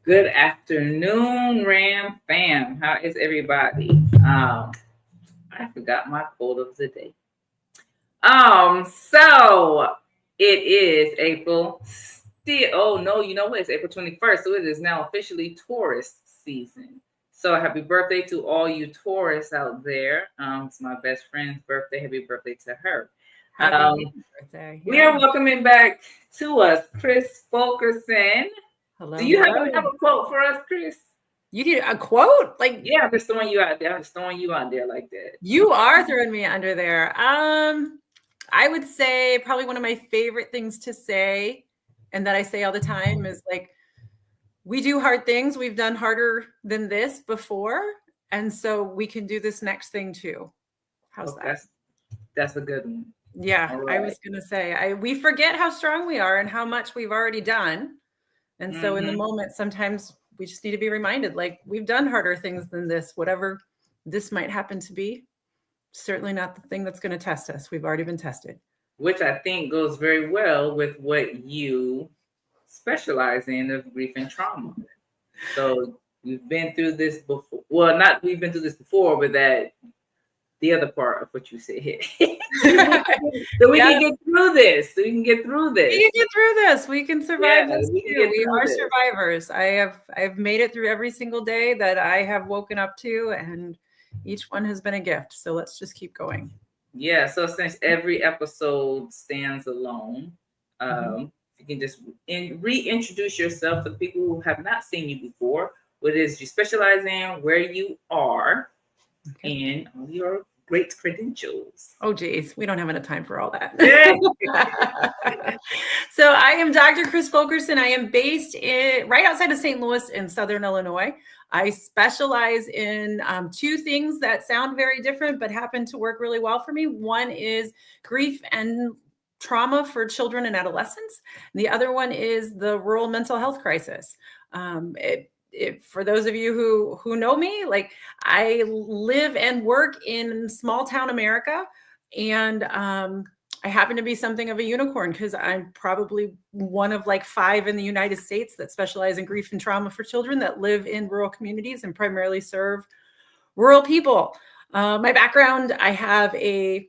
Good afternoon, Ram fam. How is everybody? I forgot my quote of the day. So it is April. Still, oh no, you know what? It's April 21st, so it is now officially tourist season. So happy birthday to all you tourists out there. It's my best friend's birthday. Happy birthday to her. Happy Um, birthday. we are Yeah. welcoming back to us Kris Fulkerson. Do Hello, you happen to have hello. a quote for us, Kris? You need a quote? Like Yeah, I'm just throwing you out there. I'm just throwing you out there like that. you are throwing me under there. I would say probably one of my favorite things to say, and that I say all the time is like, we do hard things. We've done harder than this before. And so we can do this next thing too. How's Oh, that? that's a good one. Yeah, All I right. was gonna say we forget how strong we are and how much we've already done. And so in the Mm-hmm. moment, sometimes we just need to be reminded, like we've done harder things than this, whatever this might happen to be. Certainly not the thing that's going to test us. We've already been tested. Which I think goes very well with what you specialize in of grief and trauma. So we've been through this before. Well, not we've been through this before, but that the other part of what you said. So we Yeah, can get through this. So we can get through we this. can get through this. We can Yeah, survive this we can too. get We through are this. survivors. I've made it through every single day that I have woken up to, and each one has been a gift. So let's just keep going. Yeah, so since every episode stands alone, Mhm. you can just reintroduce yourself for the people who have not seen you before. What it is you specialize in, where you are, Okay. and all your great credentials. Oh, geez, we don't have enough time for all that. Yeah. So I am Dr. Kris Fulkerson. I am based right outside of St. Louis in Southern Illinois. I specialize in two things that sound very different, but happen to work really well for me. One is grief and trauma for children and adolescents. And the other one is the rural mental health crisis. For those of you who know me, like I live and work in small town America, and I happen to be something of a unicorn because I'm probably one of like 5 in the United States that specialize in grief and trauma for children that live in rural communities and primarily serve rural people. My background, I have a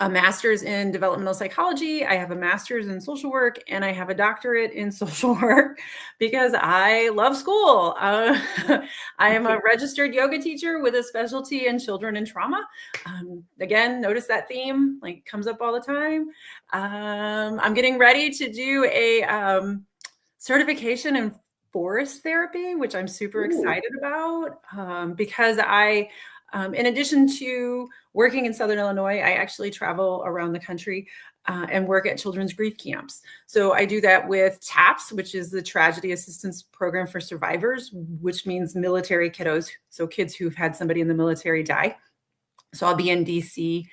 master's in developmental psychology. I have a master's in social work, and I have a doctorate in social work because I love school. I am a registered yoga teacher with a specialty in children and trauma. Again, notice that theme like comes up all the time. I'm getting ready to do a certification in forest therapy, which I'm super Ooh. excited about because in addition to working in Southern Illinois, I actually travel around the country and work at children's grief camps. So I do that with TAPS, which is the Tragedy Assistance Program for Survivors, which means military kiddos. So kids who've had somebody in the military die. So I'll be in DC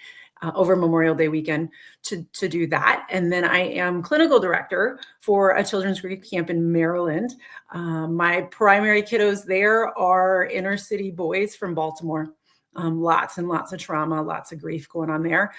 over Memorial Day weekend to do that. And then I am clinical director for a children's grief camp in Maryland. My primary kiddos there are inner city boys from Baltimore. Lots and lots of trauma, lots of grief going on there.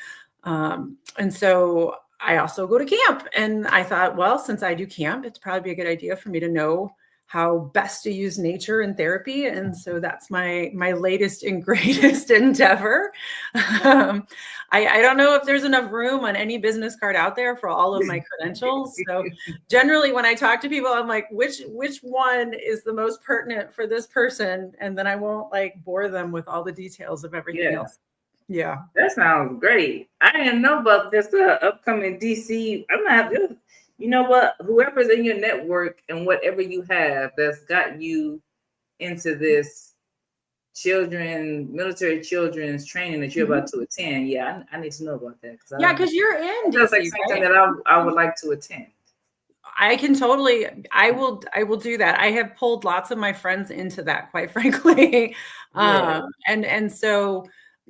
And so I also go to camp. And I thought, well, since I do camp, it's probably be a good idea for me to know how best to use nature in therapy. And so that's my latest and greatest endeavor. I don't know if there's enough room on any business card out there for all of my credentials. So generally when I talk to people, I'm like, which one is the most pertinent for this person? And then I won't like bore them with all the details of everything Yeah, else. Yeah. that sounds great. I didn't know about this upcoming DC. I'm not. You know what? Whoever's in your network and whatever you have that's got you into this military children's training that you're about to attend. Yeah, I need to know about that because Yeah, because you're in that sounds like DC, something right? that I would like to attend. I can totally, I will do that. I have pulled lots of my friends into that, quite frankly. Yeah. And so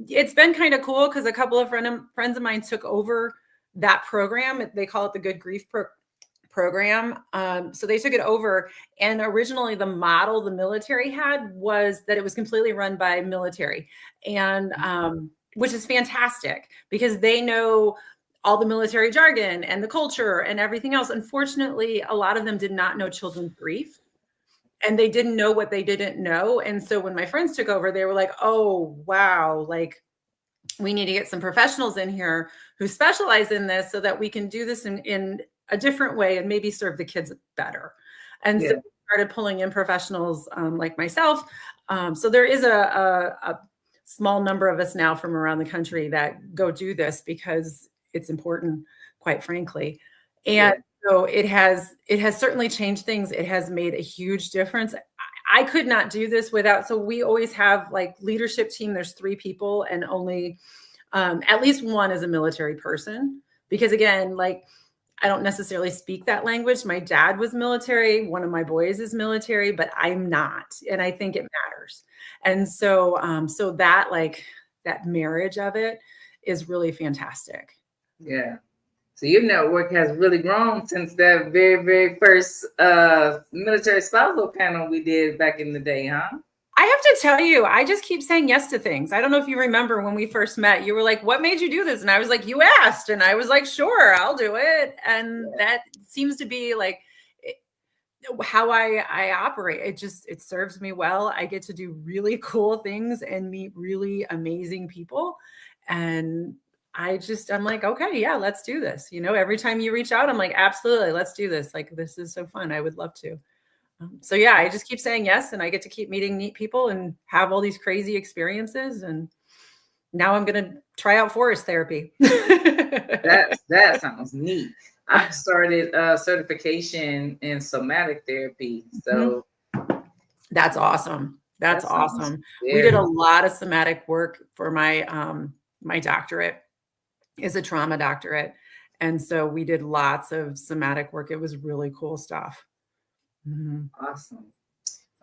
it's been kind of cool because a couple of friends of mine took over that program. They call it the Good Grief program. So they took it over. And originally the model the military had was that it was completely run by military, and which is fantastic because they know all the military jargon and the culture and everything else. Unfortunately, a lot of them did not know children's grief. and they didn't know what they didn't know. And so when my friends took over, they were like, oh, wow, like we need to get some professionals in here who specialize in this so that we can do this in a different way and maybe serve the kids better. And so we started pulling in professionals like myself. So there is a small number of us now from around the country that go do this because it's important, quite frankly. And so it has certainly changed things. It has made a huge difference. I could not do this without, so we always have like leadership team. There's 3 people and only at least one is a military person, because again, like I don't necessarily speak that language. My dad was military. One of my boys is military, but I'm not. And I think it matters. And so, so that like that marriage of it is really fantastic. Yeah. So your network has really grown since that very, very first military spousal panel we did back in the day, huh? I have to tell you, I just keep saying yes to things. I don't know if you remember when we first met, you were like, what made you do this? And I was like, you asked. And I was like, sure, I'll do it. And that seems to be like how I operate. It serves me well. I get to do really cool things and meet really amazing people. And I'm like, okay, yeah, let's do this. You know, every time you reach out, I'm like, absolutely, let's do this. Like, this is so fun. I would love to. So yeah, I just keep saying yes, and I get to keep meeting neat people and have all these crazy experiences. And now I'm going to try out forest therapy. That sounds neat. I've started certification in somatic therapy. So that's awesome. That's awesome. We did a lot of somatic work for my my doctorate is a trauma doctorate. And so we did lots of somatic work. It was really cool stuff. Awesome.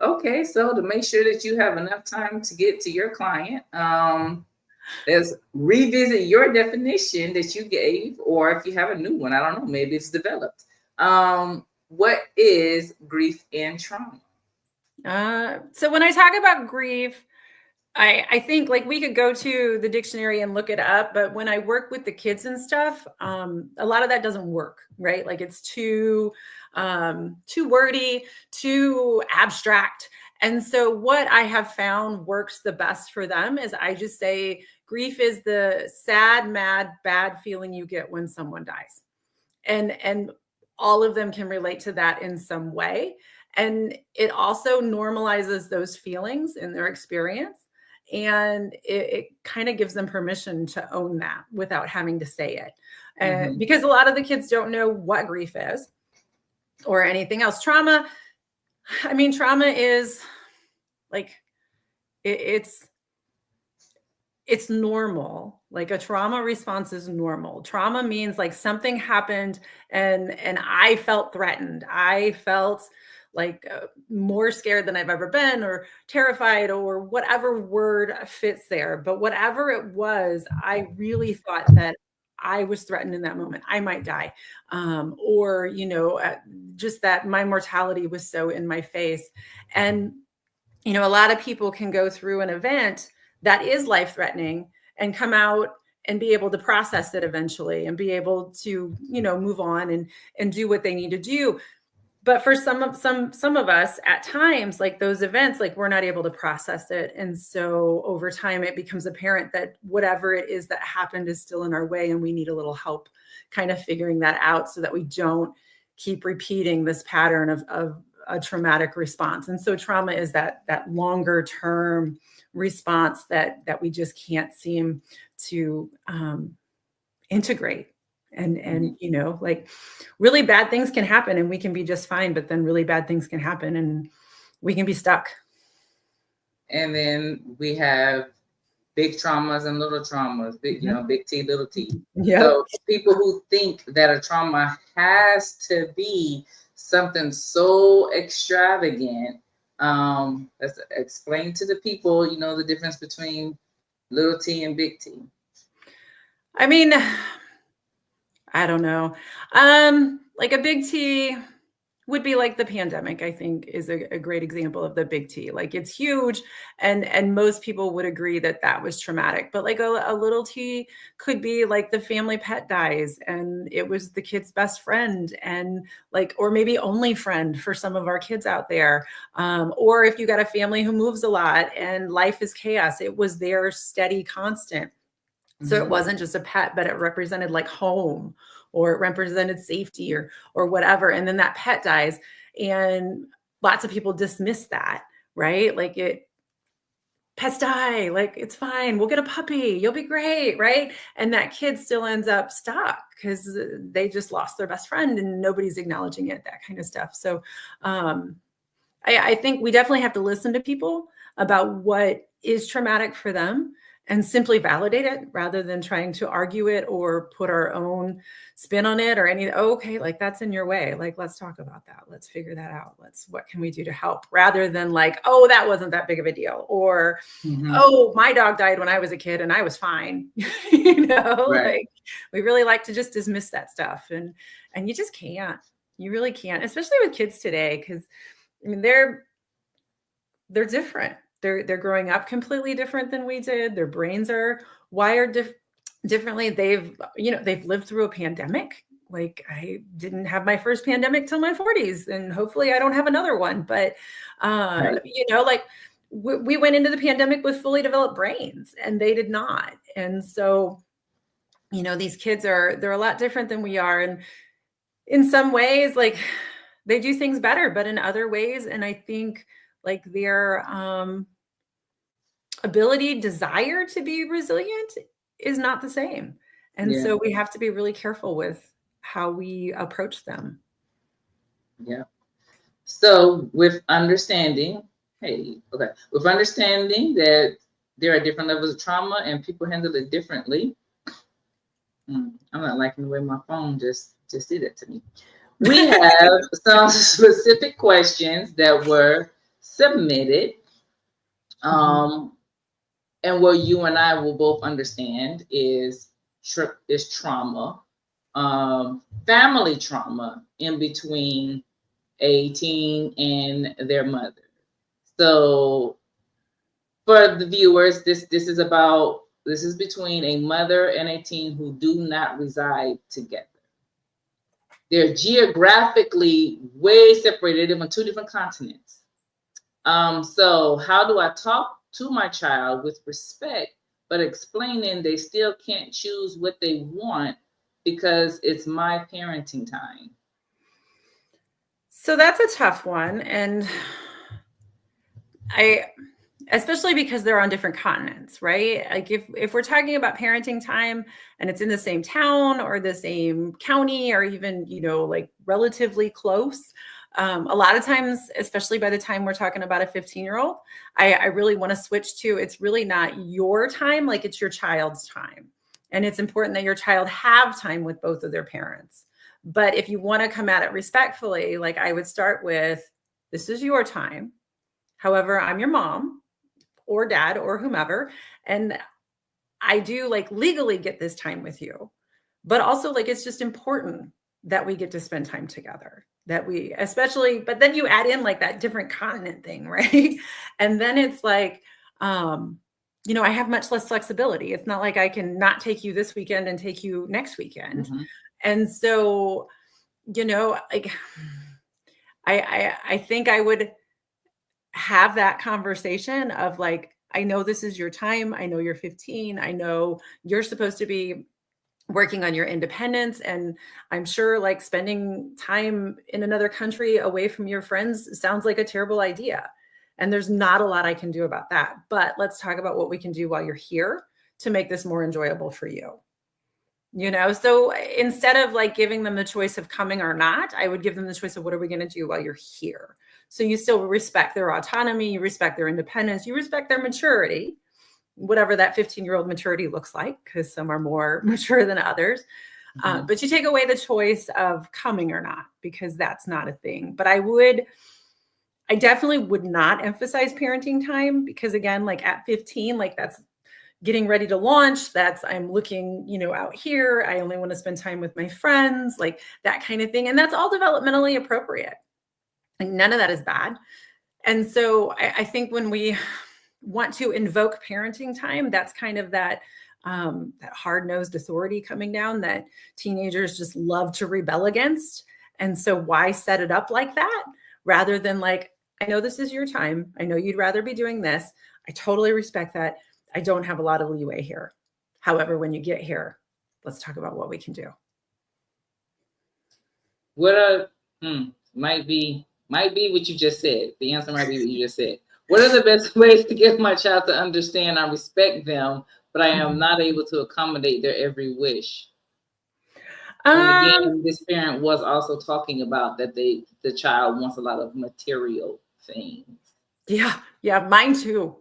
Okay, so to make sure that you have enough time to get to your client, let's revisit your definition that you gave, or if you have a new one, I don't know, maybe it's developed. What is grief and trauma? So when I talk about grief, I think like we could go to the dictionary and look it up, but when I work with the kids and stuff, a lot of that doesn't work, right? Like it's too wordy, too abstract. And so what I have found works the best for them is I just say grief is the sad, mad, bad feeling you get when someone dies. And all of them can relate to that in some way. And it also normalizes those feelings in their experience. And it kind of gives them permission to own that without having to say it. And because a lot of the kids don't know what grief is or anything else. Trauma is like, it's normal. Like a trauma response is normal. Trauma means like something happened and I felt threatened. I felt like more scared than I've ever been, or terrified, or whatever word fits there. But whatever it was, I really thought that I was threatened in that moment. I might die. Or, you know, just that my mortality was so in my face. And, you know, a lot of people can go through an event that is life-threatening and come out and be able to process it eventually and be able to, you know, move on and do what they need to do. But for some of us at times, like those events, like we're not able to process it. And so over time, it becomes apparent that whatever it is that happened is still in our way. And we need a little help kind of figuring that out so that we don't keep repeating this pattern of a traumatic response. And so trauma is that longer term response that we just can't seem to integrate. And, you know, like really bad things can happen and we can be just fine, but then really bad things can happen and we can be stuck. And then we have big traumas and little traumas, big, you know, big T, little t. Yep. So people who think that a trauma has to be something so extravagant, let's explain to the people, you know, the difference between little t and big T. I mean, I don't know. Like a big T would be like the pandemic, I think, is a great example of the big T. Like it's huge, and most people would agree that that was traumatic. But like a little T could be like the family pet dies, and it was the kid's best friend, and like, or maybe only friend for some of our kids out there. Or if you got a family who moves a lot and life is chaos, it was their steady constant. So it wasn't just a pet, but it represented like home, or it represented safety, or whatever. And then that pet dies, and lots of people dismiss that, right? Like pets die, like it's fine. We'll get a puppy. You'll be great, right? And that kid still ends up stuck because they just lost their best friend and nobody's acknowledging it, that kind of stuff. So I think we definitely have to listen to people about what is traumatic for them and simply validate it rather than trying to argue it or put our own spin on it or any, okay, like that's in your way. Like, let's talk about that. Let's figure that out. What can we do to help, rather than like, oh, that wasn't that big of a deal. Or, oh, my dog died when I was a kid and I was fine. Like we really like to just dismiss that stuff. And you just can't, you really can't, especially with kids today. Cause I mean, they're different. They're growing up completely different than we did. Their brains are wired differently. They've lived through a pandemic. Like I didn't have my first pandemic till my 40s, and hopefully I don't have another one. But like we went into the pandemic with fully developed brains, and they did not. And so, these kids they're a lot different than we are, and in some ways, like they do things better, but in other ways, and I think like their desire to be resilient is not the same. And so we have to be really careful with how we approach them. Yeah. So with understanding that there are different levels of trauma and people handle it differently. I'm not liking the way my phone just did that to me. We have some specific questions that were submitted. And what you and I will both understand is trauma, family trauma in between a teen and their mother. So for the viewers, this is between a mother and a teen who do not reside together. They're geographically way separated. They're on two different continents. So how do I talk to my child with respect, but explaining they still can't choose what they want because it's my parenting time? So that's a tough one. And especially because they're on different continents, right? Like if we're talking about parenting time and it's in the same town or the same county or even, like relatively close, a lot of times, especially by the time we're talking about a 15-year-old, I really want to switch to, it's really not your time, like it's your child's time. And it's important that your child have time with both of their parents. But if you want to come at it respectfully, like I would start with, this is your time. However, I'm your mom or dad or whomever, and I do like legally get this time with you, but also like it's just important that we get to spend time together, that we especially, but then you add in like that different continent thing, right? And then it's like, I have much less flexibility. It's not like I can not take you this weekend and take you next weekend. And so, like I think I would have that conversation of like, I know this is your time. I know you're 15. I know you're supposed to be working on your independence. And I'm sure like spending time in another country away from your friends sounds like a terrible idea. And there's not a lot I can do about that. But let's talk about what we can do while you're here to make this more enjoyable for you. So instead of like giving them the choice of coming or not, I would give them the choice of what are we going to do while you're here? So you still respect their autonomy, you respect their independence, you respect their maturity, whatever that 15-year-old maturity looks like, because some are more mature than others. But you take away the choice of coming or not, because that's not a thing. But I definitely would not emphasize parenting time, because again, like at 15, like that's getting ready to launch. That's I'm looking, out here. I only want to spend time with my friends, like that kind of thing. And that's all developmentally appropriate. Like none of that is bad. And so I think when we want to invoke parenting time, that's kind of that hard-nosed authority coming down that teenagers just love to rebel against. And so why set it up like that rather than like, I know this is your time. I know you'd rather be doing this. I totally respect that. I don't have a lot of leeway here. However, when you get here, let's talk about what we can do. What might be what you just said. The answer might be what you just said. What are the best ways to get my child to understand I respect them, but I am not able to accommodate their every wish? And again, this parent was also talking about that the child wants a lot of material things. Yeah, mine too.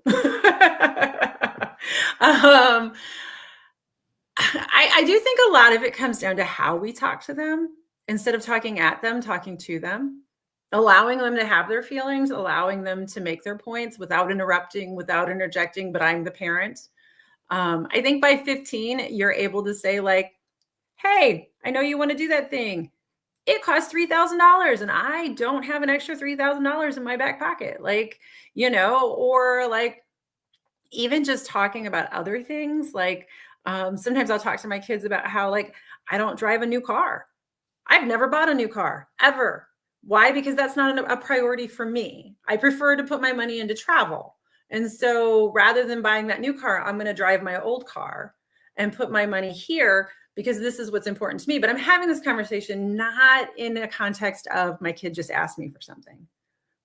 I do think a lot of it comes down to how we talk to them instead of talking at them, talking to them, allowing them to have their feelings, allowing them to make their points without interrupting, without interjecting, but I'm the parent. I think by 15, you're able to say like, hey, I know you want to do that thing. It costs $3,000 and I don't have an extra $3,000 in my back pocket. Like, you know, or like even just talking about other things. Like sometimes I'll talk to my kids about how like, I don't drive a new car. I've never bought a new car ever. Why? Because that's not a priority for me. I prefer to put my money into travel. And so rather than buying that new car, I'm going to drive my old car and put my money here because this is what's important to me. But I'm having this conversation not in a context of my kid just asked me for something,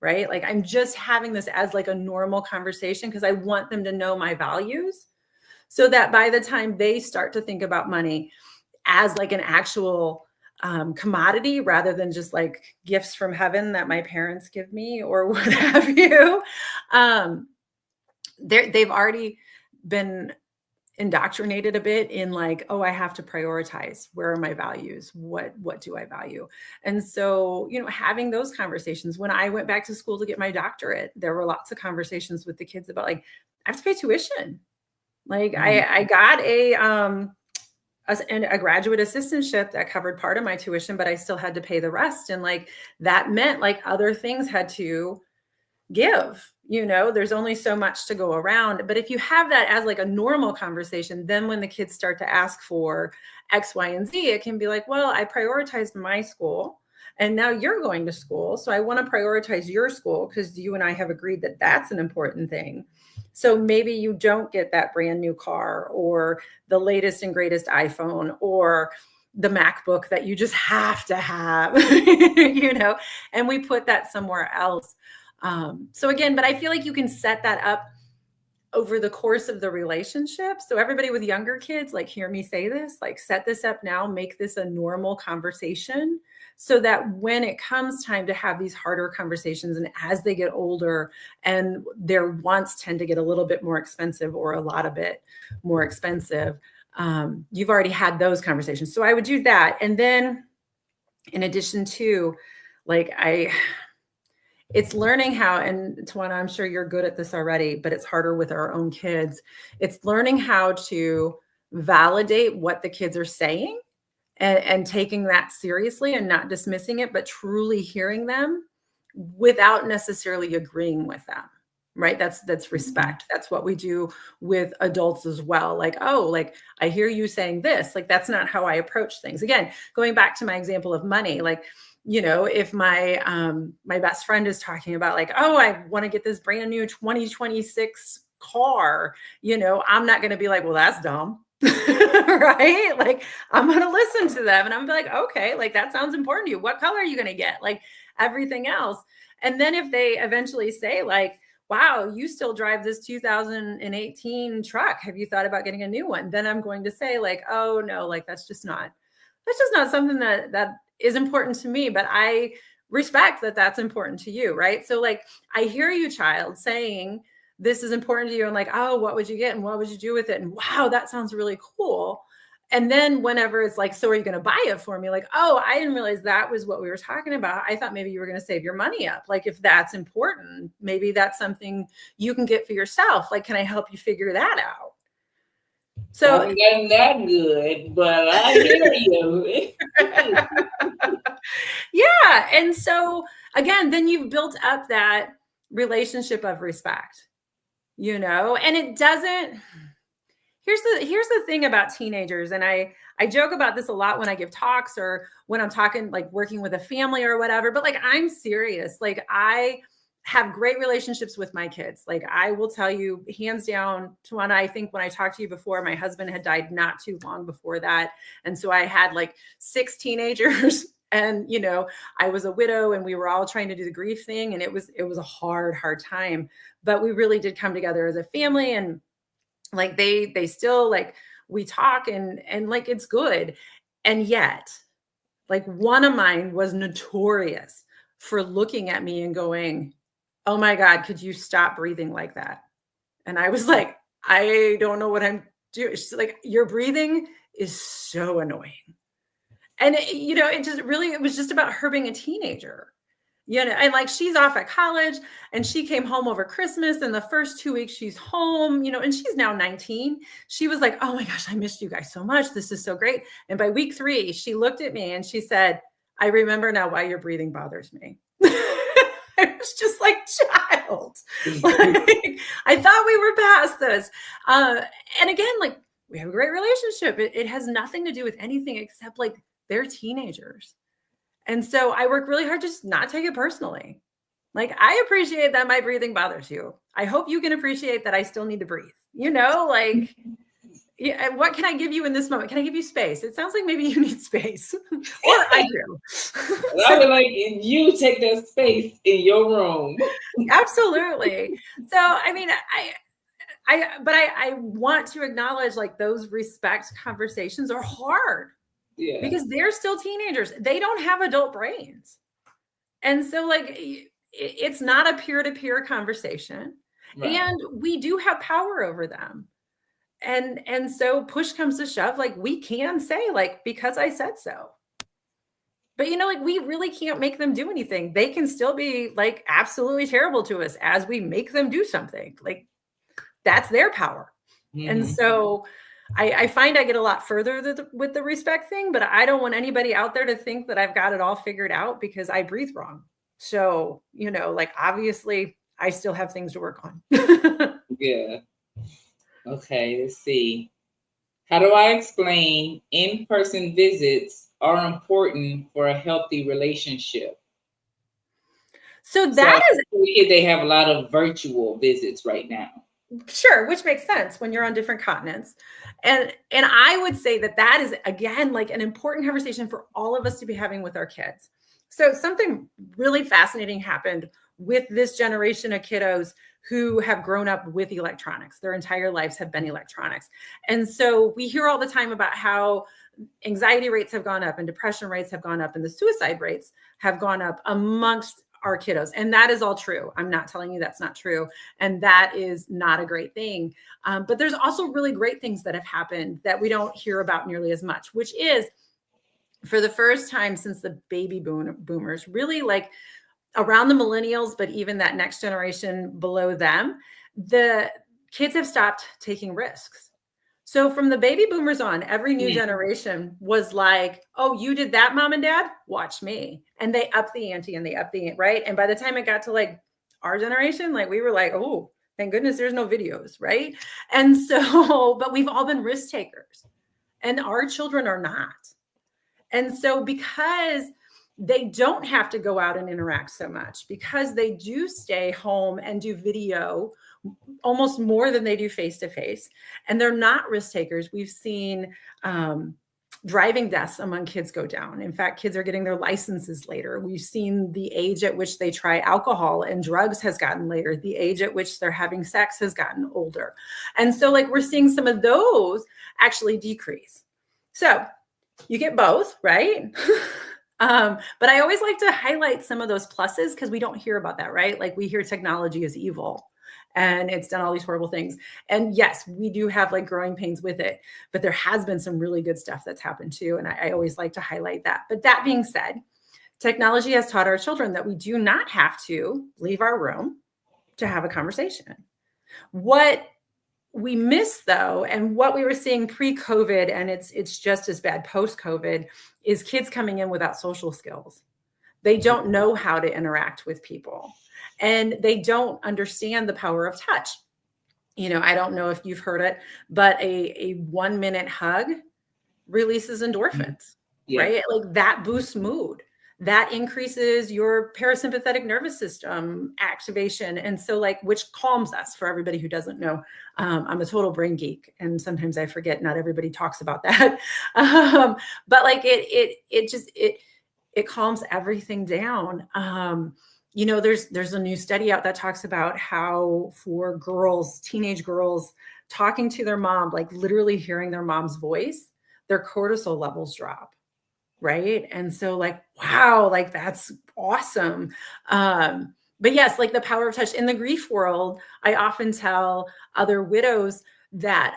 right? Like I'm just having this as like a normal conversation because I want them to know my values so that by the time they start to think about money as like an actual commodity rather than just like gifts from heaven that my parents give me or what have you, they've already been indoctrinated a bit in like, oh, I have to prioritize. Where are my values? What do I value? And so, you know, having those conversations. When I went back to school to get my doctorate, there were lots of conversations with the kids about like, I have to pay tuition. Like I got a graduate assistantship that covered part of my tuition, but I still had to pay the rest. And like, that meant like other things had to give, you know, there's only so much to go around. But if you have that as like a normal conversation, then when the kids start to ask for X, Y, and Z, it can be like, well, I prioritized my school and now you're going to school. So I want to prioritize your school because you and I have agreed that that's an important thing. So maybe you don't get that brand new car or the latest and greatest iPhone or the MacBook that you just have to have, you know, and we put that somewhere else. So again, but I feel like you can set that up over the course of the relationship. So everybody with younger kids, like, hear me say this, like set this up now, make this a normal conversation so that when it comes time to have these harder conversations and as they get older and their wants tend to get a little bit more expensive or a lot of bit more expensive, you've already had those conversations. So I would do that. And then in addition to like, it's learning how, and Tawana, I'm sure you're good at this already, but it's harder with our own kids. It's learning how to validate what the kids are saying and taking that seriously and not dismissing it, but truly hearing them without necessarily agreeing with them, right? That's respect. That's what we do with adults as well. Like, oh, like I hear you saying this, like, that's not how I approach things. Again, going back to my example of money, like, you know, if my my best friend is talking about like, oh, I want to get this brand new 2026 car, you know, I'm not going to be like, well, that's dumb. Right? Like, I'm going to listen to them and I'm gonna be like, okay, like that sounds important to you. What color are you going to get? Like everything else. And then if they eventually say like, wow, you still drive this 2018 truck. Have you thought about getting a new one? Then I'm going to say like, oh no, like that's just not something that is important to me, but I respect that that's important to you, right? So like, I hear you, child, saying this is important to you and like, oh, what would you get and what would you do with it? And wow, that sounds really cool. And then whenever it's like, so are you going to buy it for me? Like, oh, I didn't realize that was what we were talking about. I thought maybe you were going to save your money up. Like, if that's important, maybe that's something you can get for yourself. Like, can I help you figure that out? So I ain't that good, but I hear you. Yeah. Yeah. And so again, then you've built up that relationship of respect, and it doesn't, here's the thing about teenagers. And I joke about this a lot when I give talks or when I'm talking, like working with a family or whatever, but like, I'm serious. Like I have great relationships with my kids. Like I will tell you hands down to one, I think when I talked to you before, my husband had died not too long before that. And so I had like 6 teenagers and, I was a widow and we were all trying to do the grief thing. And it was a hard time, but we really did come together as a family. And like they still like, we talk and like, it's good. And yet like one of mine was notorious for looking at me and going, "Oh my God, could you stop breathing like that?" And I was like, "I don't know what I'm doing." She's like, "Your breathing is so annoying." And it was just about her being a teenager. And like she's off at college and she came home over Christmas and the first 2 weeks she's home, and she's now 19. She was like, "Oh my gosh, I missed you guys so much. This is so great." And by week 3, she looked at me and she said, "I remember now why your breathing bothers me." I was just like, "Child, like, I thought we were past this." And again, like we have a great relationship. It has nothing to do with anything except like they're teenagers. And so I work really hard to just not take it personally. Like I appreciate that my breathing bothers you. I hope you can appreciate that I still need to breathe. Like, yeah, what can I give you in this moment? Can I give you space? It sounds like maybe you need space, or I do. I would like you take that space in your room. Absolutely. So, I mean, I want to acknowledge like those respect conversations are hard. Yeah. Because they're still teenagers. They don't have adult brains. And so like, it's not a peer-to-peer conversation. Right. And we do have power over them. And so push comes to shove, like we can say like, because I said so. But like we really can't make them do anything. They can still be like absolutely terrible to us as we make them do something. Like that's their power. Mm-hmm. And so I find I get a lot further with the respect thing, but I don't want anybody out there to think that I've got it all figured out because I breathe wrong. So, like obviously I still have things to work on. Yeah. Okay, let's see. How do I explain in-person visits are important for a healthy relationship? So they have a lot of virtual visits right now. Sure, which makes sense when you're on different continents. And I would say that is, again, like an important conversation for all of us to be having with our kids. So something really fascinating happened with this generation of kiddos who have grown up with electronics. Their entire lives have been electronics. And so we hear all the time about how anxiety rates have gone up and depression rates have gone up and the suicide rates have gone up amongst our kiddos. And that is all true. I'm not telling you that's not true. And that is not a great thing. But there's also really great things that have happened that we don't hear about nearly as much, which is for the first time since the baby boomers, really like around the millennials, but even that next generation below them, the kids have stopped taking risks. So from the baby boomers on, every new generation was like, "Oh, you did that, mom and dad? Watch me." And they up the ante and they up the ante, right? And by the time it got to like our generation, like we were like, "Oh, thank goodness there's no videos," right? And so, but we've all been risk takers and our children are not. And so because they don't have to go out and interact so much, because they do stay home and do video almost more than they do face-to-face, and they're not risk takers. We've seen driving deaths among kids go down. In fact, kids are getting their licenses later. We've seen the age at which they try alcohol and drugs has gotten later. The age at which they're having sex has gotten older. And so like we're seeing some of those actually decrease. So you get both, right? But I always like to highlight some of those pluses because we don't hear about that, right? Like we hear technology is evil and it's done all these horrible things. And yes, we do have like growing pains with it, but there has been some really good stuff that's happened too. And I always like to highlight that. But that being said, technology has taught our children that we do not have to leave our room to have a conversation. What we miss though, and what we were seeing pre-COVID, and it's just as bad post-COVID, is kids coming in without social skills. They don't know how to interact with people, and they don't understand the power of touch. I don't know if you've heard it, but a 1-minute hug releases endorphins, Yeah. right? Like that boosts mood. That increases your parasympathetic nervous system activation. And so which calms us. For everybody who doesn't know, I'm a total brain geek. And sometimes I forget not everybody talks about that. But it calms everything down. There's a new study out that talks about how for girls, teenage girls, talking to their mom, like literally hearing their mom's voice, their cortisol levels drop. Right. And so wow, that's awesome. But yes, the power of touch in the grief world, I often tell other widows that,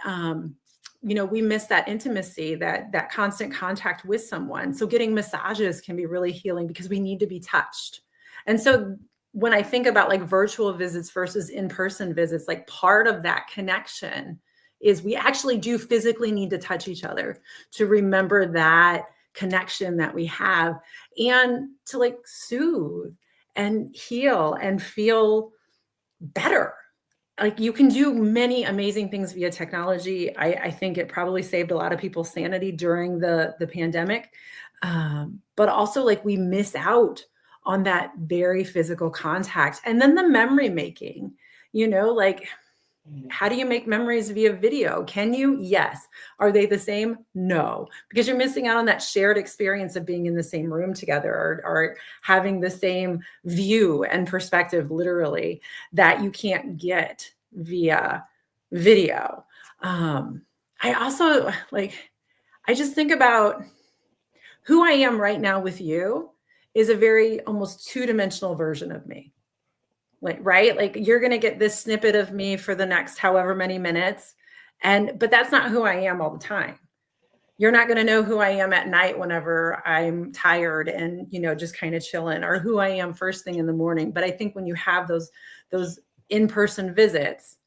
we miss that intimacy, that constant contact with someone. So getting massages can be really healing because we need to be touched. And so when I think about virtual visits versus in-person visits, part of that connection is we actually do physically need to touch each other to remember that connection that we have, and to soothe and heal and feel better. You can do many amazing things via technology. I think it probably saved a lot of people's sanity during the pandemic. But also we miss out on that very physical contact. And then the memory making, how do you make memories via video? Can you? Yes. Are they the same? No, because you're missing out on that shared experience of being in the same room together, or having the same view and perspective, literally, that you can't get via video. I also I just think about who I am right now with you is a very almost two-dimensional version of me. Right? You're going to get this snippet of me for the next however many minutes. But that's not who I am all the time. You're not going to know who I am at night whenever I'm tired and, just kind of chilling, or who I am first thing in the morning. But I think when you have those in-person visits,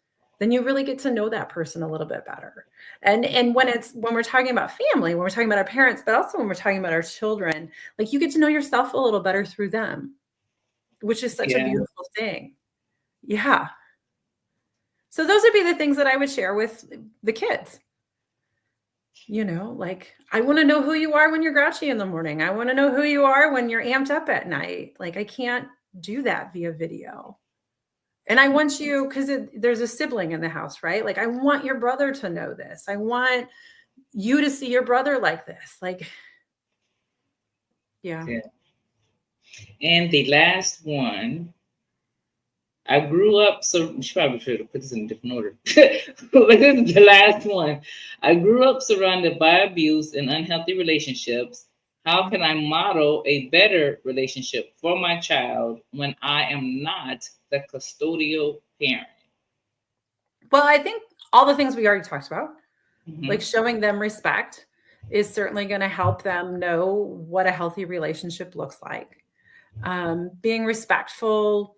then you really get to know that person a little bit better. And when we're talking about family, when we're talking about our parents, but also when we're talking about our children, you get to know yourself a little better through them, which is such a beautiful thing. Yeah. So those would be the things that I would share with the kids. I want to know who you are when you're grouchy in the morning. I want to know who you are when you're amped up at night. I can't do that via video. And I want you, because there's a sibling in the house, right? I want your brother to know this. I want you to see your brother like this. Yeah. And the last one, I grew up, so she probably should have put this in a different order. But this is the last one. I grew up surrounded by abuse and unhealthy relationships. How can I model a better relationship for my child when I am not the custodial parent? Well, I think all the things we already talked about, showing them respect, is certainly going to help them know what a healthy relationship looks like. Being respectful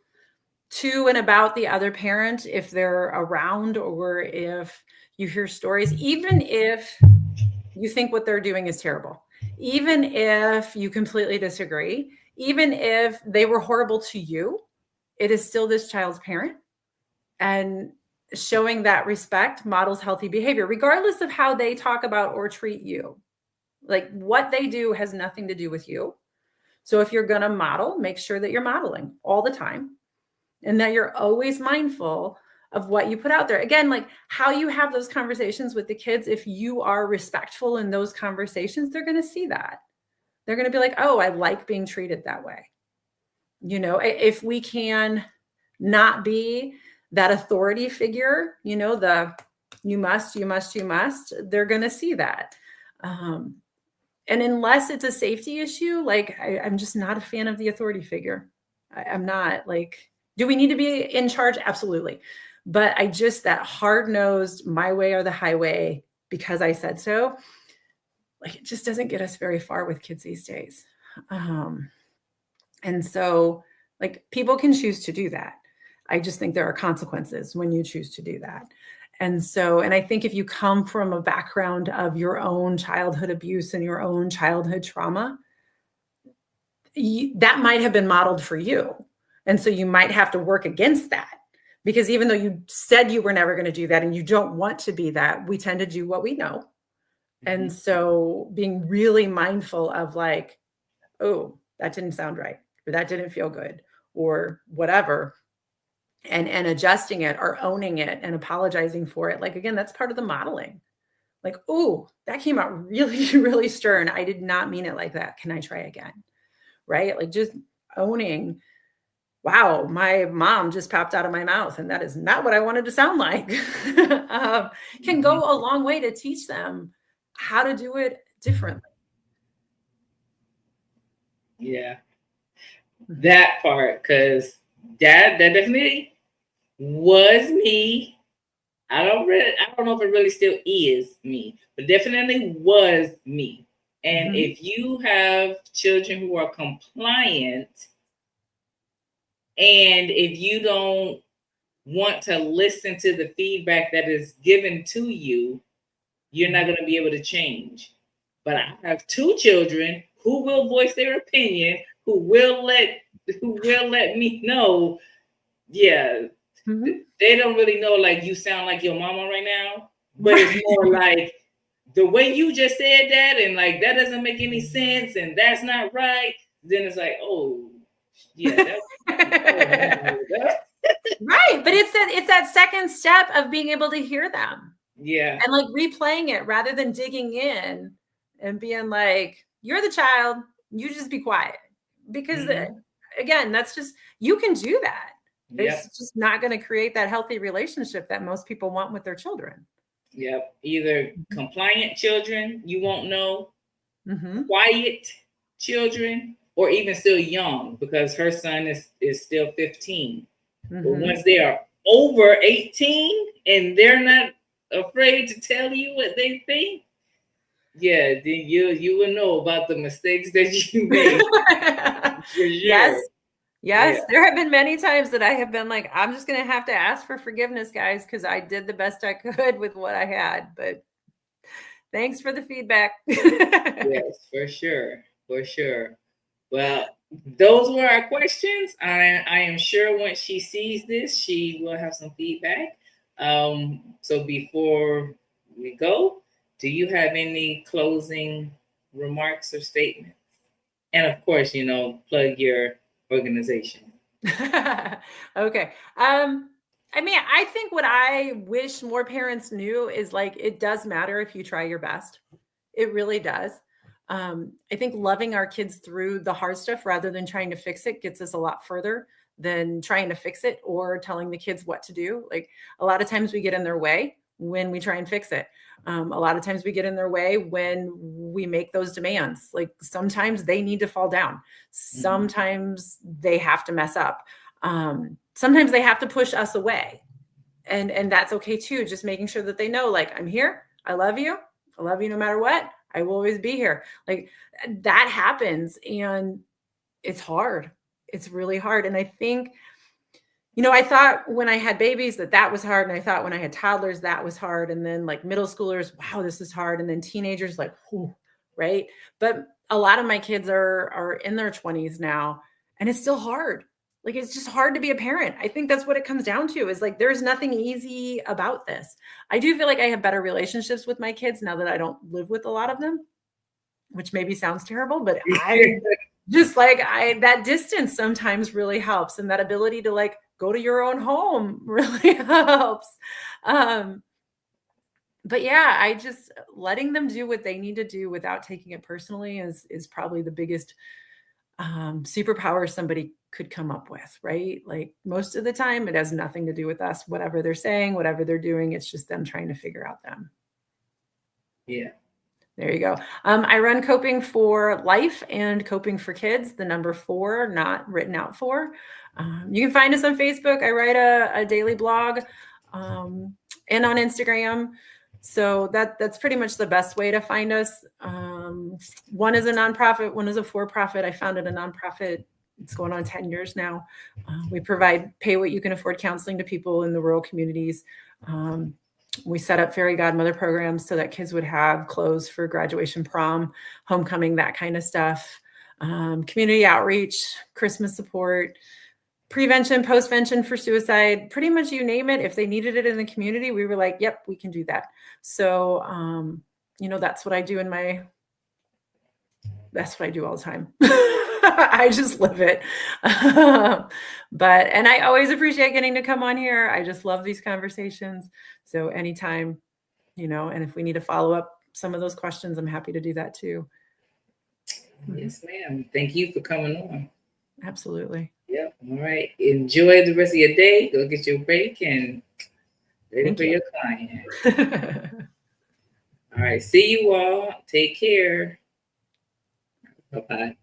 to and about the other parent if they're around, or if you hear stories, even if you think what they're doing is terrible, even if you completely disagree, even if they were horrible to you, it is still this child's parent. And showing that respect models healthy behavior, regardless of how they talk about or treat you. What they do has nothing to do with you. So if you're going to model, make sure that you're modeling all the time, and that you're always mindful of what you put out there. Again, how you have those conversations with the kids, if you are respectful in those conversations, they're going to see that. They're going to be like, oh, I like being treated that way. If we can not be that authority figure, the you must, they're going to see that. And unless it's a safety issue, I'm just not a fan of the authority figure. I'm not. Do we need to be in charge? Absolutely. But that hard-nosed, my way or the highway, because I said so, it just doesn't get us very far with kids these days. And so people can choose to do that. I just think there are consequences when you choose to do that. And I think if you come from a background of your own childhood abuse and your own childhood trauma, that might have been modeled for you. And so you might have to work against that, because even though you said you were never going to do that and you don't want to be that, we tend to do what we know. And so being really mindful of like, oh, that didn't sound right, or that didn't feel good, or whatever, and adjusting it or owning it and apologizing for it. Like, again, that's part of the modeling. Like, oh, that came out really, really stern. I did not mean it like that. Can I try again? Right? Like, just owning, wow, my mom just popped out of my mouth and that is not what I wanted to sound like. Can go a long way to teach them how to do it differently. Yeah. That part, because that definitely was me. I don't know if it really still is me, but definitely was me. And if you have children who are compliant, and if you don't want to listen to the feedback that is given to you, you're not going to be able to change. But I have 2 children who will voice their opinion, who will let me know. Yeah, they don't really know, like, you sound like your mama right now, but it's more like the way you just said that, and like that doesn't make any sense, and that's not right. Then it's like, oh, yeah, right. But it's that second step of being able to hear them. Yeah. And like replaying it rather than digging in and being like, you're the child, you just be quiet. Because again, that's just, you can do that. It's just not going to create that healthy relationship that most people want with their children. Yep. Either compliant children, you won't know, quiet children, or even still young, because her son is still 15. But once they are over 18 and they're not afraid to tell you what they think, yeah, then you will know about the mistakes that you made. Yes. Yeah. There have been many times that I have been like, I'm just going to have to ask for forgiveness, guys, because I did the best I could with what I had. But thanks for the feedback. Yes, for sure. For sure. Well, those were our questions. I am sure once she sees this, she will have some feedback. So before we go, do you have any closing remarks or statements? And of course, plug your organization. Okay. I mean, I think what I wish more parents knew is like, it does matter if you try your best. It really does. I think loving our kids through the hard stuff rather than trying to fix it gets us a lot further than trying to fix it or telling the kids what to do. Like, a lot of times we get in their way when we try and fix it. A lot of times we get in their way when we make those demands. Like, sometimes they need to fall down. Sometimes they have to mess up. Sometimes they have to push us away. And that's okay too. Just making sure that they know, like, I'm here. I love you. I love you no matter what. I will always be here. Like, that happens. And it's hard. It's really hard. And I think, I thought when I had babies that was hard. And I thought when I had toddlers, that was hard. And then like middle schoolers, wow, this is hard. And then teenagers, like, whew, right. But a lot of my kids are in their 20s now, and it's still hard. Like, it's just hard to be a parent. I think that's what it comes down to, is like, there's nothing easy about this. I do feel like I have better relationships with my kids now that I don't live with a lot of them, which maybe sounds terrible, but I just like, that distance sometimes really helps. And that ability to like go to your own home really helps. But yeah, I just letting them do what they need to do without taking it personally is probably the biggest superpower somebody could come up with, right? Like, most of the time it has nothing to do with us, whatever they're saying, whatever they're doing, it's just them trying to figure out them. Yeah. There you go. I run Coping for Life and Coping for Kids, the number 4, not written out for. You can find us on Facebook. I write a daily blog and on Instagram. So that's pretty much the best way to find us. One is a nonprofit, one is a for-profit. I founded a nonprofit. It's going on 10 years now. We provide pay what you can afford counseling to people in the rural communities. We set up fairy godmother programs so that kids would have clothes for graduation, prom, homecoming, that kind of stuff. community outreach, Christmas support, prevention, postvention for suicide, pretty much you name it. If they needed it in the community, we were like, yep, we can do that. So, that's what I do that's what I do all the time. I just live it. And I always appreciate getting to come on here. I just love these conversations. So anytime, and if we need to follow up some of those questions, I'm happy to do that too. Yes, ma'am. Thank you for coming on. Absolutely. Yep. All right. Enjoy the rest of your day. Go get your break and ready for your client. All right. See you all. Take care. Bye-bye.